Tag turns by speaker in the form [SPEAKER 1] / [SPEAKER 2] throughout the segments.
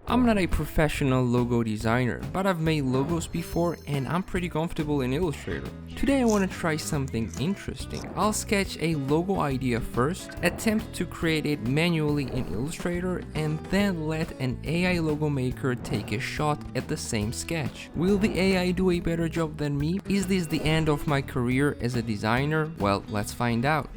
[SPEAKER 1] I'm not a professional logo designer, but I've made logos before and I'm pretty comfortable in Illustrator. Today I want to try something interesting. I'll sketch a logo idea first, attempt to create it manually in Illustrator, and then let an AI logo maker take a shot at the same sketch. Will the AI do a better job than me? Is this the end of my career as a designer? Well, let's find out.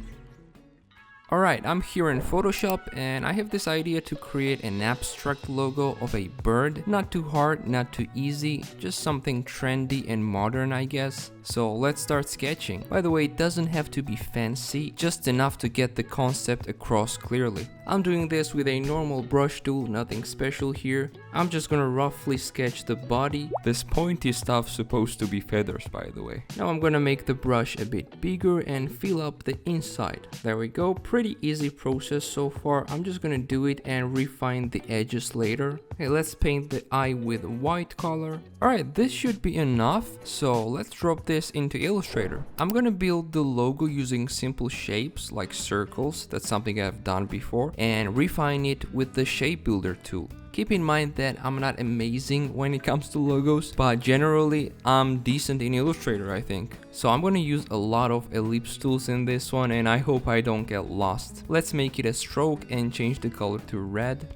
[SPEAKER 1] Alright, I'm here in Photoshop and I have this idea to create an abstract logo of a bird. Not too hard, not too easy, just something trendy and modern, I guess. So let's start sketching. By the way, it doesn't have to be fancy, just enough to get the concept across clearly. I'm doing this with a normal brush tool, nothing special here. I'm just gonna roughly sketch the body. This pointy stuff's supposed to be feathers, by the way. Now I'm gonna make the brush a bit bigger and fill up the inside. There we go, pretty easy process so far. I'm just gonna do it and refine the edges later. Okay, let's paint the eye with white color. Alright, this should be enough, so let's drop this into Illustrator. I'm gonna build the logo using simple shapes like circles, that's something I've done before, and refine it with the shape builder tool. Keep in mind that I'm not amazing when it comes to logos, but generally I'm decent in Illustrator, I think. So I'm gonna use a lot of ellipse tools in this one and I hope I don't get lost. Let's make it a stroke and change the color to red.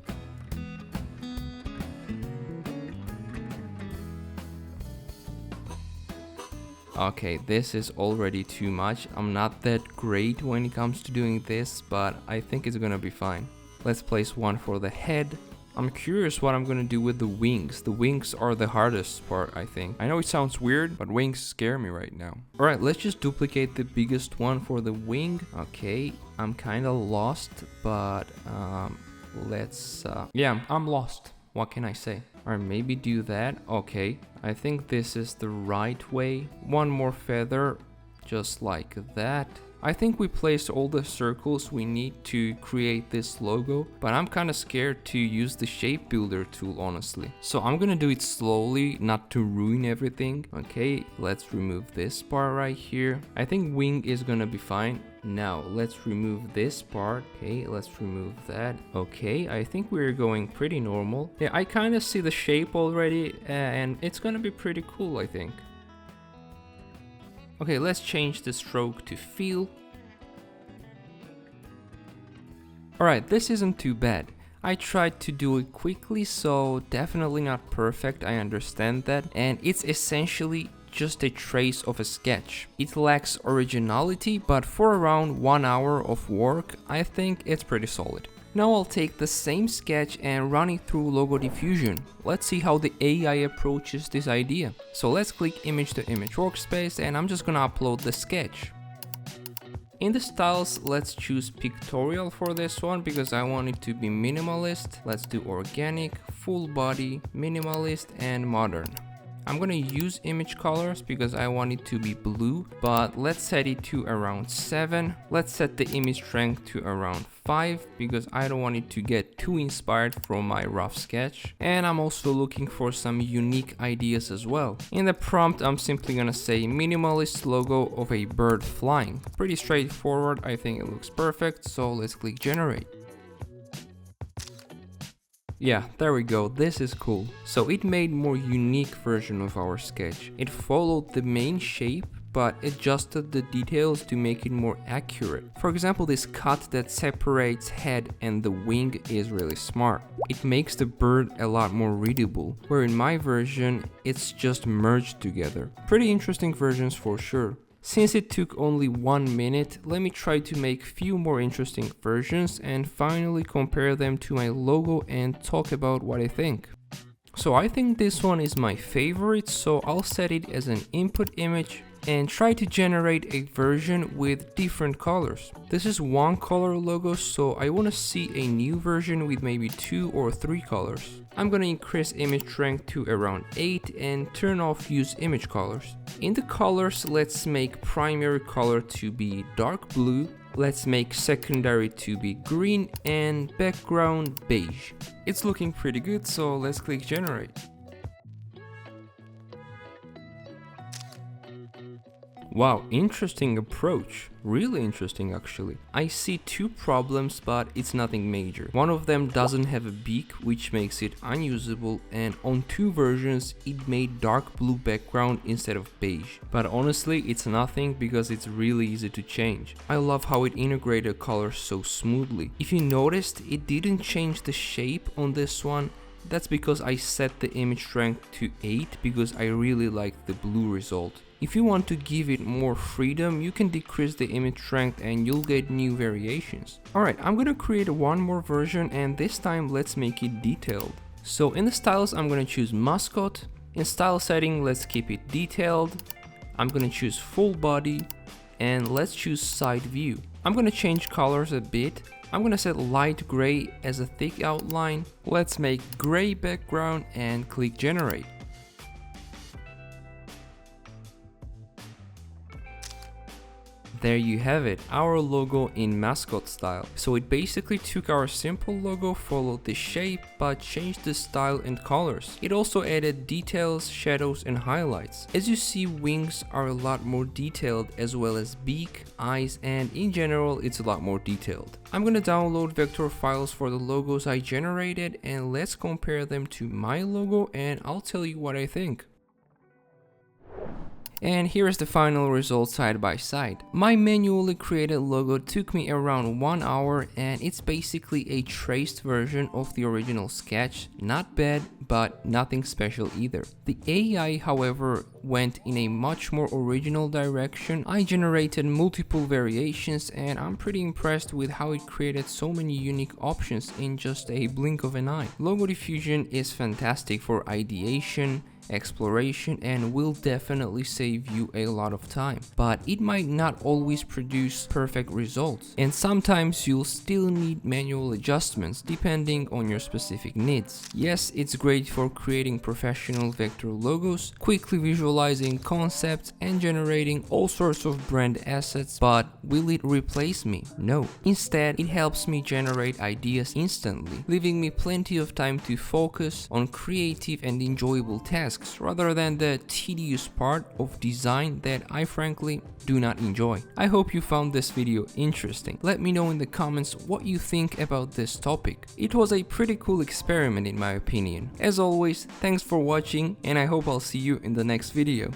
[SPEAKER 1] Okay, this is already too much. I'm not that great when it comes to doing this, but I think it's gonna be fine. Let's place one for the head. I'm curious what I'm gonna do with the wings. The wings are the hardest part, I think. I know it sounds weird, but wings scare me right now. Alright, let's just duplicate the biggest one for the wing. Okay, I'm kinda lost, but yeah, I'm lost. What can I say? Or maybe do that. Okay, I think this is the right way. One more feather, just like that. I think we placed all the circles we need to create this logo, but I'm kind of scared to use the shape builder tool, honestly. So I'm gonna do it slowly, not to ruin everything. Okay, let's remove this part right here. I think wing is gonna be fine. Now let's remove this part. Okay, let's remove that. Okay, I think we're going pretty normal. Yeah, I kind of see the shape already and it's gonna be pretty cool, I think. Okay, let's change the stroke to feel. Alright, this isn't too bad. I tried to do it quickly, so definitely not perfect, I understand that. And it's essentially just a trace of a sketch. It lacks originality, but for around 1 hour of work, I think it's pretty solid. Now I'll take the same sketch and run it through Logo Diffusion. Let's see how the AI approaches this idea. So let's click image to image workspace and I'm just gonna upload the sketch. In the styles, let's choose Pictorial for this one because I want it to be minimalist. Let's do organic, full body, minimalist and modern. I'm gonna use image colors because I want it to be blue, but let's set it to around 7. Let's set the image strength to around 5 because I don't want it to get too inspired from my rough sketch. And I'm also looking for some unique ideas as well. In the prompt, I'm simply gonna say minimalist logo of a bird flying. Pretty straightforward, I think it looks perfect, so let's click generate. Yeah, there we go, this is cool. So it made more unique version of our sketch. It followed the main shape, but adjusted the details to make it more accurate. For example, this cut that separates head and the wing is really smart. It makes the bird a lot more readable, where in my version, it's just merged together. Pretty interesting versions for sure. Since it took only 1 minute, let me try to make few more interesting versions and finally compare them to my logo and talk about what I think. So I think this one is my favorite, so I'll set it as an input image and try to generate a version with different colors. This is one color logo, so I want to see a new version with maybe 2 or 3 colors. I'm gonna increase image strength to around 8 and turn off use image colors. In the colors, let's make primary color to be dark blue, let's make secondary to be green and background beige. It's looking pretty good, so let's click generate. Wow, interesting approach. Really interesting actually. I see two problems, but it's nothing major. One of them doesn't have a beak, which makes it unusable, and on two versions it made dark blue background instead of beige. But honestly, it's nothing because it's really easy to change. I love how it integrated colors so smoothly. If you noticed, it didn't change the shape on this one. That's because I set the image strength to 8 because I really like the blue result. If you want to give it more freedom, you can decrease the image strength and you'll get new variations. Alright, I'm gonna create one more version, and this time let's make it detailed. So in the styles, I'm gonna choose Mascot. In style setting, let's keep it detailed. I'm gonna choose full body, and let's choose side view. I'm gonna change colors a bit. I'm gonna set light gray as a thick outline. Let's make gray background and click generate. There you have it, our logo in Mascot style. So it basically took our simple logo, followed the shape, but changed the style and colors. It also added details, shadows and highlights. As you see, wings are a lot more detailed, as well as beak, eyes, and in general it's a lot more detailed. I'm gonna download vector files for the logos I generated, and let's compare them to my logo and I'll tell you what I think. And here is the final result side by side. My manually created logo took me around 1 hour, and it's basically a traced version of the original sketch. Not bad, but nothing special either. The AI, however, went in a much more original direction. I generated multiple variations, and I'm pretty impressed with how it created so many unique options in just a blink of an eye. Logo Diffusion is fantastic for ideation, exploration, and will definitely save you a lot of time, but it might not always produce perfect results, and sometimes you'll still need manual adjustments depending on your specific needs. Yes, it's great for creating professional vector logos, quickly visualizing concepts and generating all sorts of brand assets, but will it replace me? No. Instead, it helps me generate ideas instantly, leaving me plenty of time to focus on creative and enjoyable tasks rather than the tedious part of design that I frankly do not enjoy. I hope you found this video interesting. Let me know in the comments what you think about this topic. It was a pretty cool experiment in my opinion. As always, thanks for watching, and I hope I'll see you in the next video.